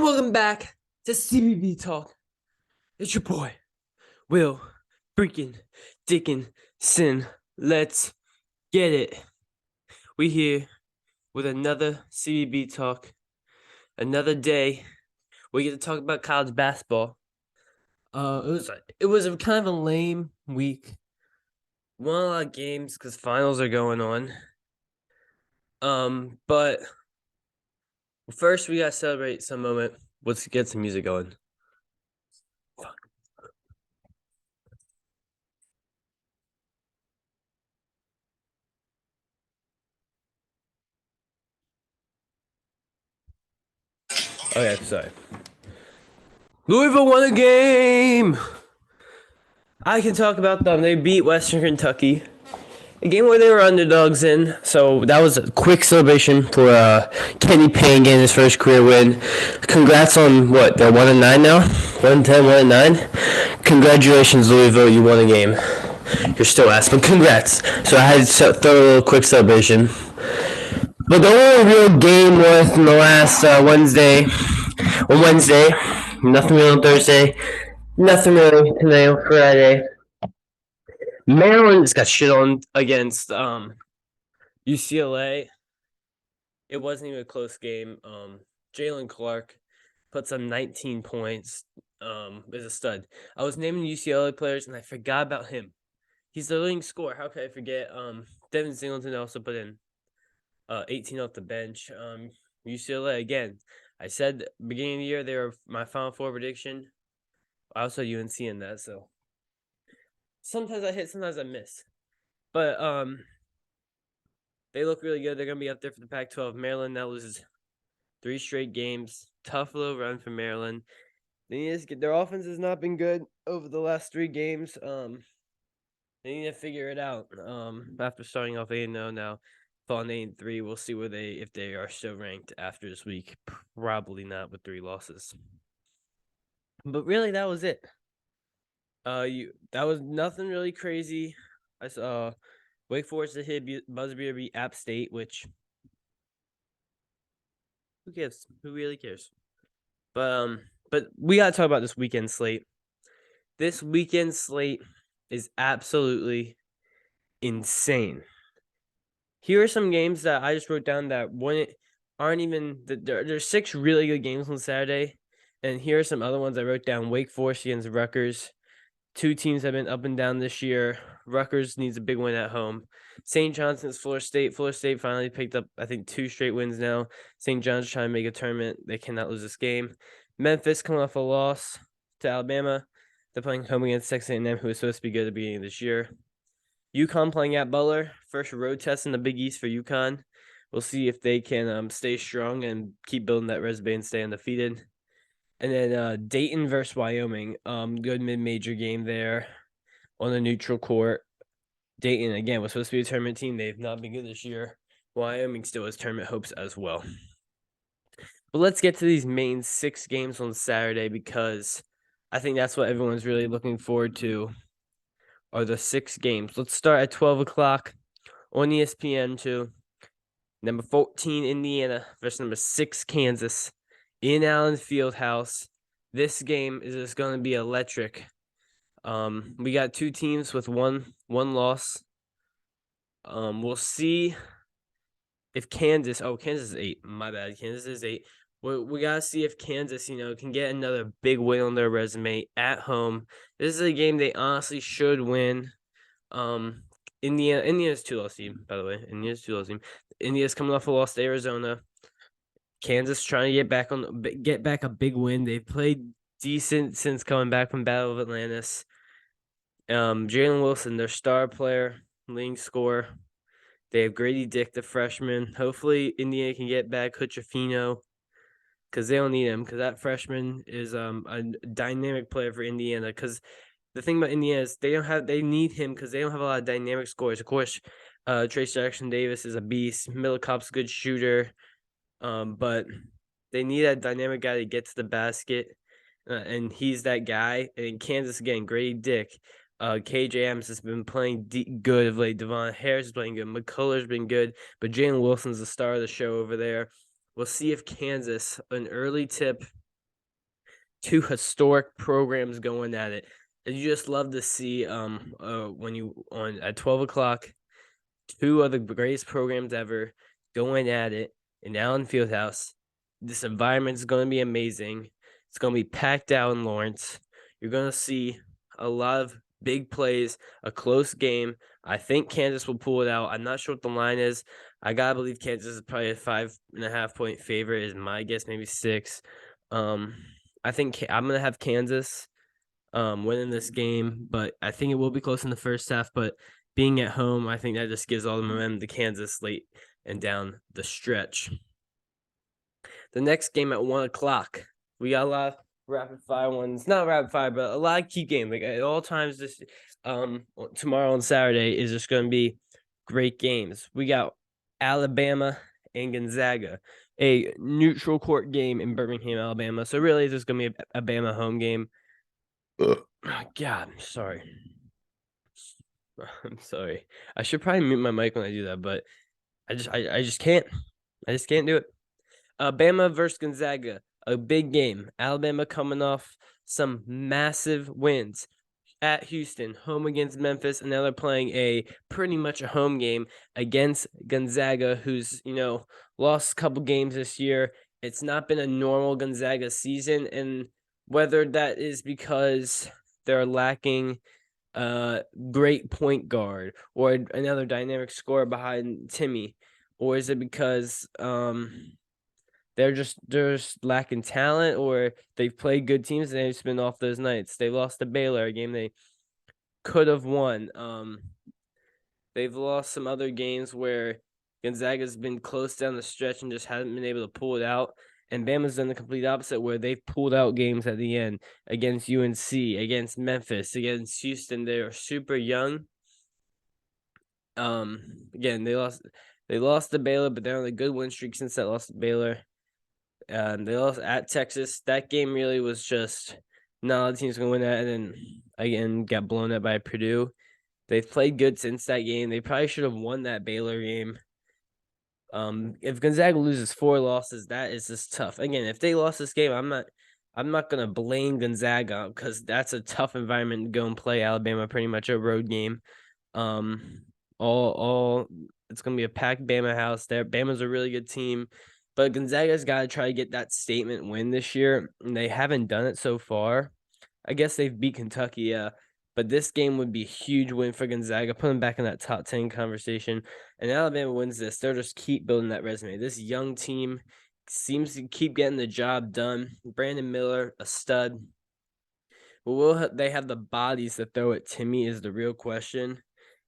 welcome back to CBB Talk. It's your boy, Will freaking Dickinson. Let's get it. We here with another CBB Talk. Another day. We get to talk about college basketball. It was a kind of a lame week. Won a lot of games because finals are going on. But first we gotta celebrate some moment. Let's get some music going. Okay, sorry. Louisville won a game. I can talk about them. They beat Western Kentucky. A game where they were underdogs in. So that was a quick celebration for Kenny Payne getting his first career win. Congrats on what? They're 1-9 now? 1-10, 1-9? Congratulations, Louisville. You won a game. You're still ass, but congrats. So I had to throw a little quick celebration. But the only real game was in the last Wednesday. On Wednesday. Nothing really on Thursday. Nothing really today on Friday. Maryland just got shit on against UCLA. It wasn't even a close game. Jalen Clark puts up 19 points. Is a stud. I was naming UCLA players and I forgot about him. He's the leading scorer. How could I forget? Devin Singleton also put in 18 off the bench. UCLA again. I said beginning of the year they were my Final Four prediction. I also had UNC in that, so sometimes I hit, sometimes I miss. But they look really good. They're gonna be up there for the Pac-12. Maryland now loses 3 straight games. Tough little run for Maryland. They need to get their offense has not been good over the last 3 games. They need to figure it out. After starting off 8-0 now, falling 8-3, we'll see where if they are still ranked after this week. Probably not with 3 losses. But really, that was it. That was nothing really crazy. I saw Wake Forest hit buzzer beater beat App State, which who cares? Who really cares? But we gotta talk about this weekend slate. This weekend slate is absolutely insane. Here are some games that I just wrote down that aren't even. There's 6 really good games on Saturday, and here are some other ones I wrote down. Wake Forest against Rutgers. 2 teams have been up and down this year. Rutgers needs a big win at home. St. John's against Florida State. Florida State finally picked up, I think, 2 straight wins now. St. John's trying to make a tournament. They cannot lose this game. Memphis coming off a loss to Alabama. They're playing home against Texas A&M, who was supposed to be good at the beginning of this year. UConn playing at Butler. First road test in the Big East for UConn. We'll see if they can stay strong and keep building that resume and stay undefeated. And then Dayton versus Wyoming. Good mid-major game there on a neutral court. Dayton, again, was supposed to be a tournament team. They've not been good this year. Wyoming still has tournament hopes as well. But let's get to these main 6 games on Saturday because I think that's what everyone's really looking forward to are the 6 games. Let's start at 12 o'clock on ESPN too. Number 14, Indiana versus number 6, Kansas. In Allen Fieldhouse. This game is just going to be electric. We got 2 teams with one loss. We'll see if Kansas. Oh, Kansas is 8. My bad. Kansas is 8. We gotta see if Kansas, can get another big win on their resume at home. This is a game they honestly should win. Indiana's 2-loss team, by the way. Indiana's 2-loss team. Indiana's coming off a loss to Arizona. Kansas trying to get back a big win. They've played decent since coming back from Battle of Atlantis. Jalen Wilson, their star player, leading scorer. They have Grady Dick, the freshman. Hopefully, Indiana can get back Hochefino because they don't need him because that freshman is a dynamic player for Indiana. Because the thing about Indiana is they need him because they don't have a lot of dynamic scorers. Of course, Trace Jackson Davis is a beast. Millicop's a good shooter. But they need a dynamic guy to get to the basket, and he's that guy. And in Kansas, again, Grady Dick, KJ Adams has been playing good of late. Devon Harris is playing good. McCullough's been good, but Jalen Wilson's the star of the show over there. We'll see if Kansas, an early tip two historic programs going at it. And you just love to see when you on at 12 o'clock, two of the greatest programs ever going at it in Allen Fieldhouse. This environment is going to be amazing. It's going to be packed out in Lawrence. You're going to see a lot of big plays, a close game. I think Kansas will pull it out. I'm not sure what the line is. I got to believe Kansas is probably a 5.5 point favorite is my guess, maybe 6. I think I'm going to have Kansas winning this game, but I think it will be close in the first half. But being at home, I think that just gives all the momentum to Kansas late and down the stretch. The next game at 1 o'clock, we got a lot of rapid fire ones. Not rapid fire, but a lot of key games. Like at all times, this tomorrow and Saturday is just going to be great games. We got Alabama and Gonzaga, a neutral court game in Birmingham, Alabama. So really, this is going to be a Bama home game. God, I'm sorry. I'm sorry. I should probably mute my mic when I do that, but I just can't. I just can't do it. Bama versus Gonzaga, a big game. Alabama coming off some massive wins at Houston, home against Memphis, and now they're playing a pretty much a home game against Gonzaga, who's lost a couple games this year. It's not been a normal Gonzaga season, and whether that is because they're lacking great point guard or another dynamic scorer behind Timmy, or is it because they're just lacking talent, or they've played good teams and they've just been off those nights. They lost to Baylor, a game they could have won. They've lost some other games where Gonzaga's been close down the stretch and just hasn't been able to pull it out. And Bama's done the complete opposite, where they've pulled out games at the end against UNC, against Memphis, against Houston. They are super young. Again, they lost to Baylor, but they're on a good win streak since that loss to Baylor. They lost at Texas. That game really was just not the team's going to win that, and then again got blown out by Purdue. They've played good since that game. They probably should have won that Baylor game. If Gonzaga loses 4 losses, that is just tough. Again, if they lost this game, I'm not gonna blame Gonzaga because that's a tough environment to go and play Alabama, pretty much a road game. All it's gonna be a packed Bama house there. Bama's a really good team, but Gonzaga's got to try to get that statement win this year, and they haven't done it so far. I guess they've beat Kentucky, yeah. But this game would be a huge win for Gonzaga, put them back in that top 10 conversation. And Alabama wins this. They'll just keep building that resume. This young team seems to keep getting the job done. Brandon Miller, a stud. But will they have the bodies to throw at Timmy is the real question.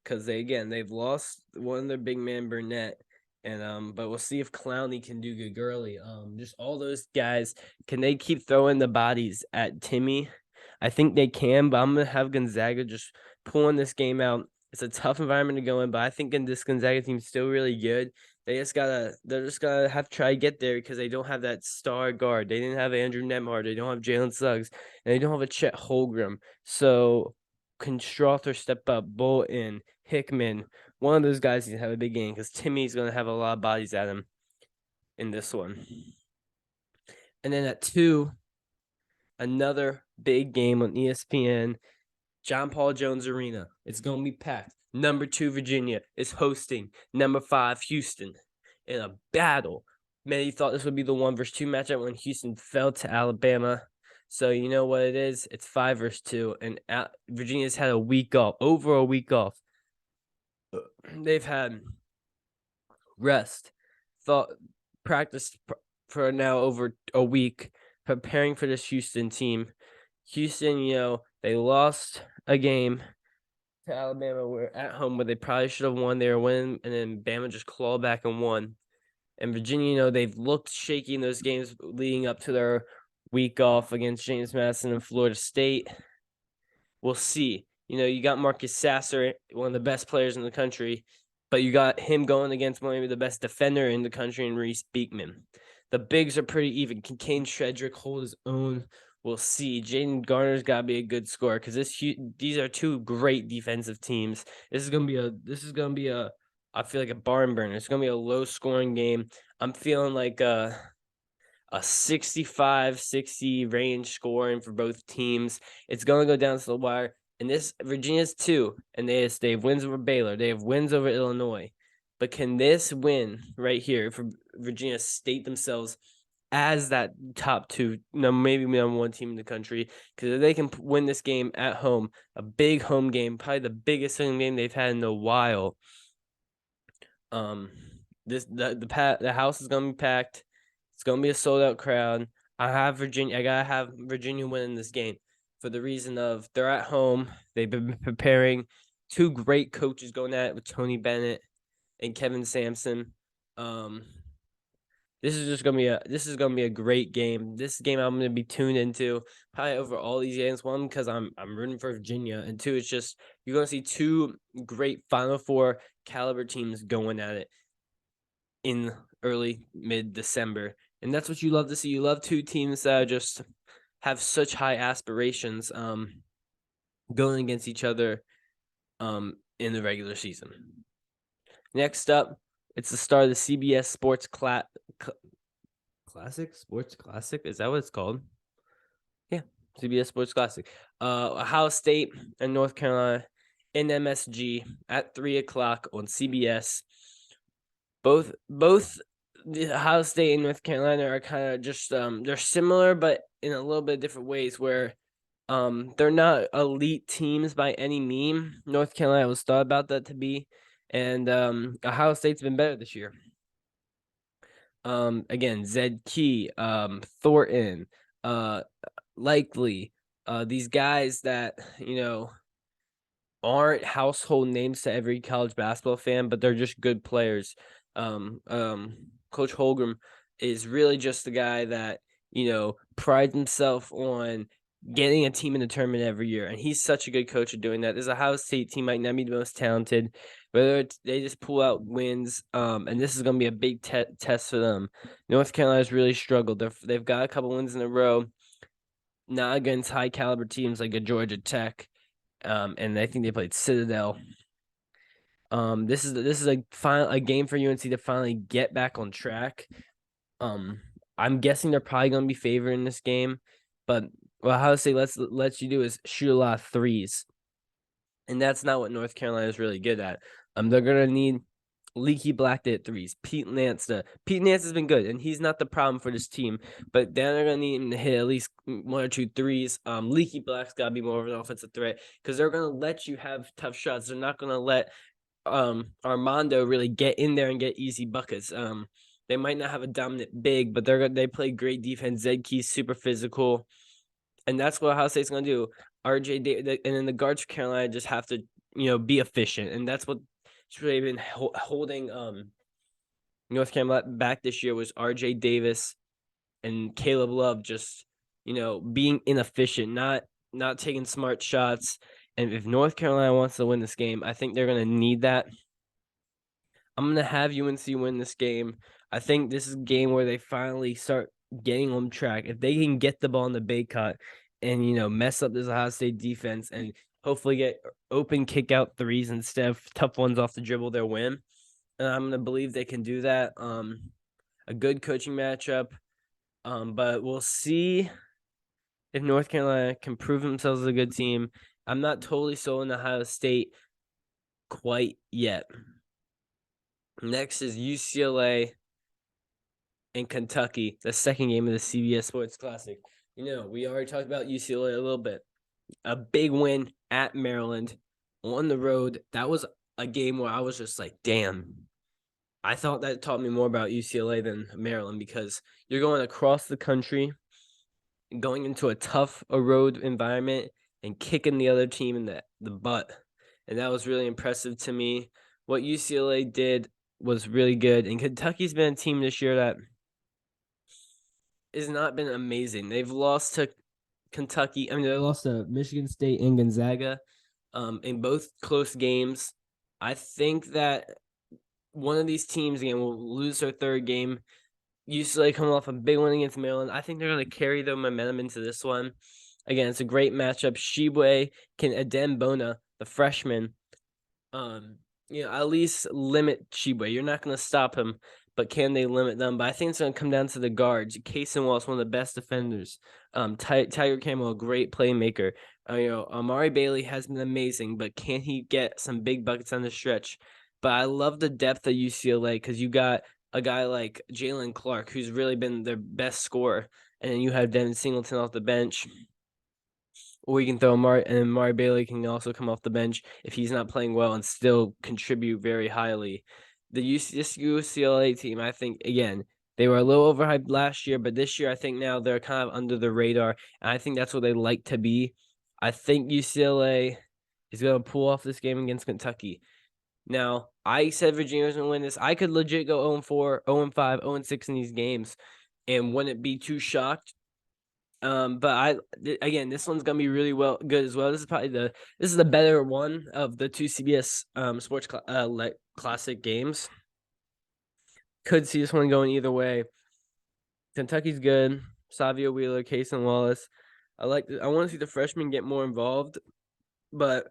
Because they've lost one of their big man, Burnett. And but we'll see if Clowney can do good early. Just all those guys, can they keep throwing the bodies at Timmy? I think they can, but I'm going to have Gonzaga just pulling this game out. It's a tough environment to go in, but I think this Gonzaga team is still really good. They're just gotta have to try to get there because they don't have that star guard. They didn't have Andrew Nemhard. They don't have Jalen Suggs, and they don't have a Chet Holmgren. So can Strother step up? Bolton, Hickman, one of those guys needs to have a big game because Timmy's going to have a lot of bodies at him in this one. And then at 2, another big game on ESPN, John Paul Jones Arena. It's going to be packed. Number 2, Virginia is hosting number 5, Houston in a battle. Many thought this would be the 1 versus 2 matchup when Houston fell to Alabama. So you know what it is? It's 5 versus 2, and Virginia's had over a week off. They've had rest, practice for now over a week, preparing for this Houston team. Houston, they lost a game to Alabama. We're at home, but they probably should have won. They were winning, and then Bama just clawed back and won. And Virginia, they've looked shaky in those games leading up to their week off against James Madison and Florida State. We'll see. You got Marcus Sasser, one of the best players in the country, but you got him going against maybe the best defender in the country in Reese Beekman. The bigs are pretty even. Can Kane Shedrick hold his own? We'll see. Jaden Garner's got to be a good scorer because these are 2 great defensive teams. This is gonna be a I feel like a barn burner. It's gonna be a low scoring game. I'm feeling like a a 65-60 range scoring for both teams. It's going to go down to the wire. And this Virginia's 2, and they have wins over Baylor. They have wins over Illinois. But can this win right here for Virginia state themselves as that top 2, maybe number 1 team in the country? Because if they can win this game at home, a big home game, probably the biggest home game they've had in a while. The house is gonna be packed. It's gonna be a sold out crowd. I gotta have Virginia winning this game for the reason of they're at home. They've been preparing. 2 great coaches going at it with Tony Bennett and Kevin Sampson. This is gonna be a great game. This game I'm gonna be tuned into probably over all these games. 1, because I'm rooting for Virginia, and 2, it's just you're gonna see 2 great Final Four caliber teams going at it in early mid-December, and that's what you love to see. You love 2 teams that just have such high aspirations, going against each other, in the regular season. Next up, it's the start of the CBS Sports Classic. Sports Classic? Is that what it's called? Yeah, CBS Sports Classic. Ohio State and North Carolina in MSG at 3:00 on CBS. Both the Ohio State and North Carolina are kind of just they're similar, but in a little bit different ways. Where they're not elite teams by any mean. North Carolina was thought about that to be, and Ohio State's been better this year. Again, Zed Key, Thornton, Likely, these guys that aren't household names to every college basketball fan, but they're just good players. Coach Holmgren is really just the guy that prides himself on getting a team in the tournament every year, and he's such a good coach at doing that. This Ohio State team might not be the most talented, whether they just pull out wins, and this is going to be a big test for them. North Carolina's really struggled. They've got a couple wins in a row, not against high caliber teams like a Georgia Tech, and I think they played Citadel. This is a game for UNC to finally get back on track. I'm guessing they're probably going to be favored in this game, but what Ohio State lets you do is shoot a lot of threes, and that's not what North Carolina is really good at. They're gonna need Leaky Black to hit threes. Pete Nance has been good, and he's not the problem for this team. But then they're gonna need him to hit at least 1 or 2 threes. Leaky Black's gotta be more of an offensive threat because they're gonna let you have tough shots. They're not gonna let Armando really get in there and get easy buckets. They might not have a dominant big, but they play great defense. Zed Key's super physical. And that's what Ohio State's going to do. RJ Davis, and then the guards for Carolina just have to, be efficient. And that's what's really been holding North Carolina back this year was RJ Davis and Caleb Love just, being inefficient, not taking smart shots. And if North Carolina wants to win this game, I think they're going to need that. I'm going to have UNC win this game. I think this is a game where they finally start getting on track. If they can get the ball in the Baycott and mess up this Ohio State defense and hopefully get open kick out threes instead of tough ones off the dribble, they'll win. And I'm gonna believe they can do that. A good coaching matchup. But we'll see if North Carolina can prove themselves as a good team. I'm not totally sold on Ohio State quite yet. Next is UCLA and Kentucky, the second game of the CBS Sports Classic. We already talked about UCLA a little bit. A big win at Maryland on the road. That was a game where I was just like, damn. I thought that taught me more about UCLA than Maryland because you're going across the country, going into a tough road environment and kicking the other team in the butt. And that was really impressive to me. What UCLA did was really good. And Kentucky's been a team this year that has not been amazing. They've lost to Kentucky. They lost to Michigan State and Gonzaga in both close games. I think that one of these teams, again, will lose their third game. UCLA coming off a big win against Maryland. I think they're going to carry their momentum into this one. Again, it's a great matchup. Shibwe can Adembona, the freshman, at least limit Shibwe. You're not going to stop him, but can they limit them? But I think it's going to come down to the guards. Case and Wallace, one of the best defenders. Tiger Campbell, a great playmaker. Amari Bailey has been amazing, but can he get some big buckets on the stretch? But I love the depth of UCLA because you got a guy like Jalen Clark, who's really been their best scorer. And then you have Devin Singleton off the bench. Or you can throw Amari Bailey can also come off the bench if he's not playing well and still contribute very highly. This UCLA team, I think, again, they were a little overhyped last year, but this year I think now they're kind of under the radar, and I think that's what they like to be. I think UCLA is going to pull off this game against Kentucky. Now, I said Virginia was going to win this. I could legit go 0-4, 0-5, 0-6 in these games and wouldn't be too shocked. But this one's gonna be really good as well. This is the better one of the two CBS Sports Classic games. Could see this one going either way. Kentucky's good. Savio Wheeler, Case and Wallace. I want to see the freshmen get more involved, but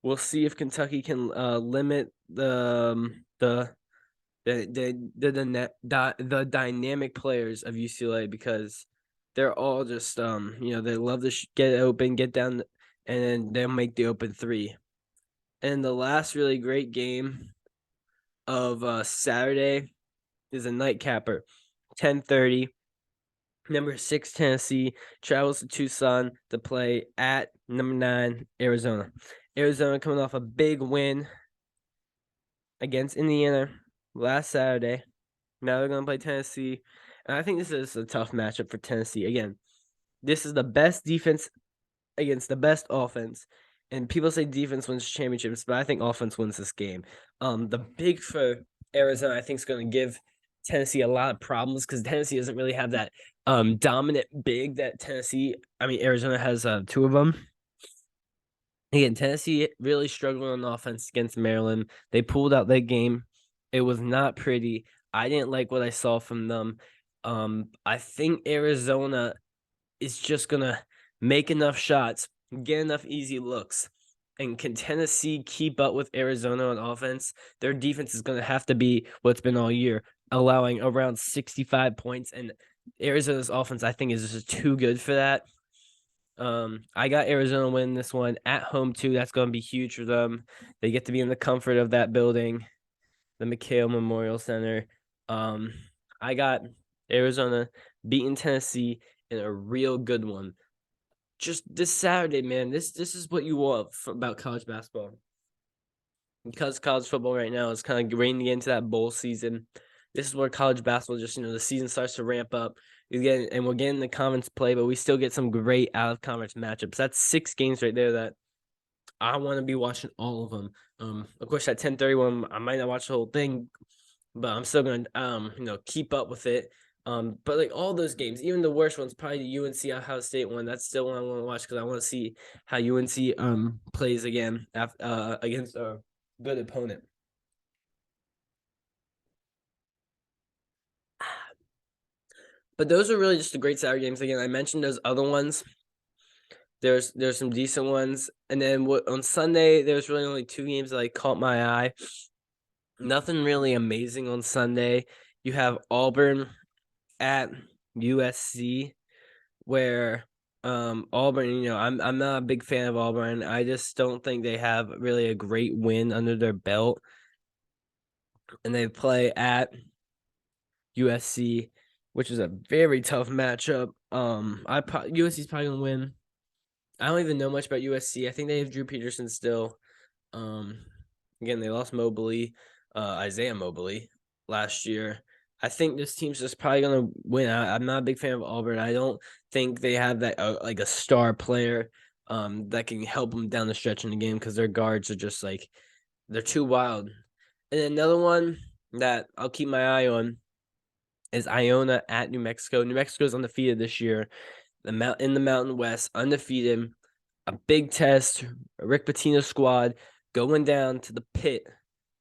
we'll see if Kentucky can limit the dynamic players of UCLA, because they're all just they love to get open, get down, and then they'll make the open three. And the last really great game of Saturday is a nightcapper, 10:30. Number 6 Tennessee travels to Tucson to play at number 9 Arizona. Arizona coming off a big win against Indiana last Saturday. Now they're going to play Tennessee. And I think this is a tough matchup for Tennessee. Again, this is the best defense against the best offense. And people say defense wins championships, but I think offense wins this game. The big for Arizona, I think, is going to give Tennessee a lot of problems because Tennessee doesn't really have that dominant big that Arizona has two of them. Again, Tennessee really struggled on offense against Maryland. They pulled out that game. It was not pretty. I didn't like what I saw from them. I think Arizona is just going to make enough shots, get enough easy looks. And can Tennessee keep up with Arizona on offense? Their defense is going to have to be what's been all year, allowing around 65 points. And Arizona's offense, I think, is just too good for that. I got Arizona winning this one at home, too. That's going to be huge for them. They get to be in the comfort of that building, the McHale Memorial Center. I got Arizona beating Tennessee in a real good one. Just this Saturday, man, this is what you want about college basketball. Because college football right now is kind of reining into that bowl season. This is where college basketball just, the season starts to ramp up. We're getting the conference play, but we still get some great out-of-conference matchups. That's 6 games right there that I want to be watching all of them. Of course, that 10:30 one, I might not watch the whole thing, but I'm still going to, keep up with it. But like all those games, even the worst ones, probably the UNC Ohio State one, that's still one I want to watch because I want to see how UNC plays again against a good opponent. But those are really just the great Saturday games. Again, I mentioned those other ones. There's some decent ones, and then on Sunday there's really only 2 games that caught my eye. Nothing really amazing on Sunday. You have Auburn at USC, where Auburn, I'm not a big fan of Auburn. I just don't think they have really a great win under their belt. And they play at USC, which is a very tough matchup. USC's probably gonna win. I don't even know much about USC. I think they have Drew Peterson still. Again, they lost Isaiah Mobley last year. I think this team's just probably gonna win. I'm not a big fan of Auburn. I don't think they have that a star player that can help them down the stretch in the game because their guards are just they're too wild. And another one that I'll keep my eye on is Iona at New Mexico. New Mexico's undefeated this year. In the Mountain West, undefeated. A big test. Rick Pitino's squad going down to the pit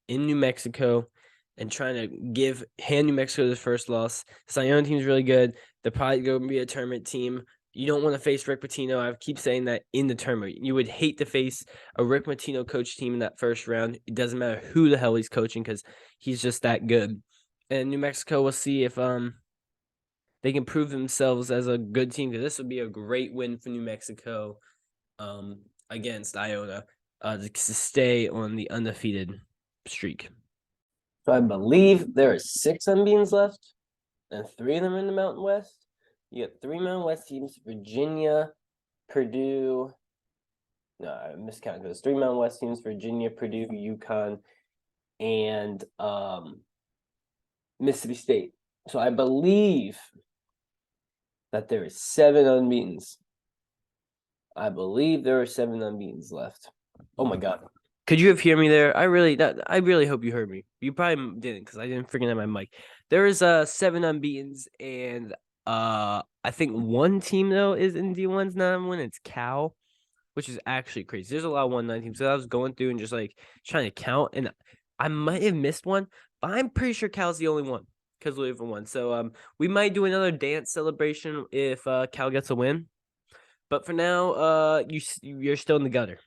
in New Mexico and trying to hand New Mexico the first loss. This Iona team's really good. They're probably going to be a tournament team. You don't want to face Rick Pitino. I keep saying that in the tournament. You would hate to face a Rick Pitino coach team in that first round. It doesn't matter who the hell he's coaching because he's just that good. And New Mexico, we'll see if they can prove themselves as a good team, because this would be a great win for New Mexico against Iona to stay on the undefeated streak. So I believe there are 6 unbeatens left, and 3 of them are in the Mountain West. You got 3 Mountain West teams: Virginia, Purdue. No, I miscounted. There's 3 Mountain West teams: Virginia, Purdue, UConn, and Mississippi State. So I believe that there is 7 unbeatens. I believe there are 7 unbeatens left. Oh my God. Could you have heard me there? I really hope you heard me. You probably didn't, because I didn't freaking have my mic. There is 7 unbeatens, and I think 1 team though is in D1's not one. It's Cal, which is actually crazy. There's a lot of 1-9 teams. So I was going through and just like trying to count, and I might have missed one, but I'm pretty sure Cal's the only one because Louisville won. So we might do another dance celebration if Cal gets a win. But for now, you're still in the gutter.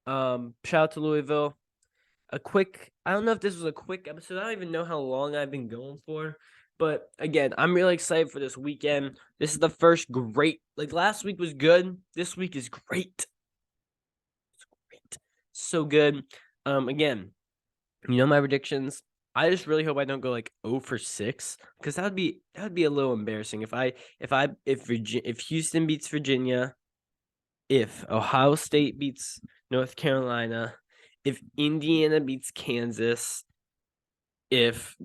Shout out to Louisville. I don't know if this was a quick episode. I don't even know how long I've been going for. But again, I'm really excited for this weekend. This is the first great, last week was good. This week is great. It's great. So good. Again, my predictions. I just really hope I don't go 0 for 6, because that would be a little embarrassing if Houston beats Virginia, if Ohio State beats North Carolina, if Indiana beats Kansas, if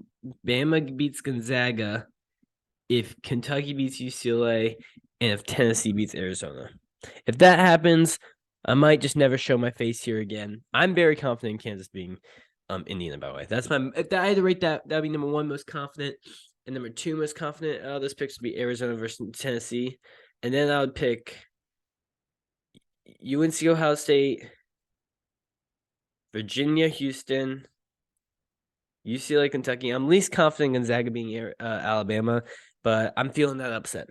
Bama beats Gonzaga, if Kentucky beats UCLA, and if Tennessee beats Arizona. If that happens, I might just never show my face here again. I'm very confident in Kansas being Indiana, by the way. If I had to rate that would be number 1 most confident, and number 2 most confident. This picks would be Arizona versus Tennessee, and then I would pick UNC Ohio State, Virginia Houston, UCLA Kentucky. I'm least confident in Gonzaga being Alabama, but I'm feeling that upset.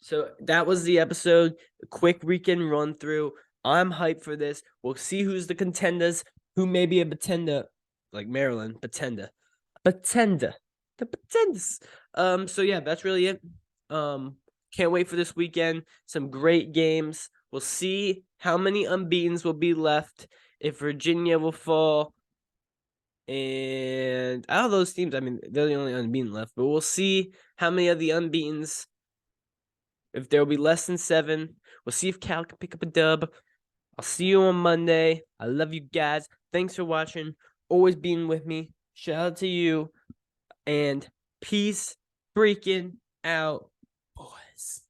So that was the episode. A quick weekend run through. I'm hyped for this. We'll see who's the contenders, who may be a pretender, like Maryland, pretender. The pretenders. So yeah, that's really it. Can't wait for this weekend. Some great games. We'll see how many unbeatens will be left, if Virginia will fall. And out of those teams, I mean, they're the only unbeaten left, but we'll see how many of the unbeatens, if there will be less than 7. We'll see if Cal can pick up a dub. I'll see you on Monday. I love you guys. Thanks for watching. Always being with me. Shout out to you. And peace freaking out, boys.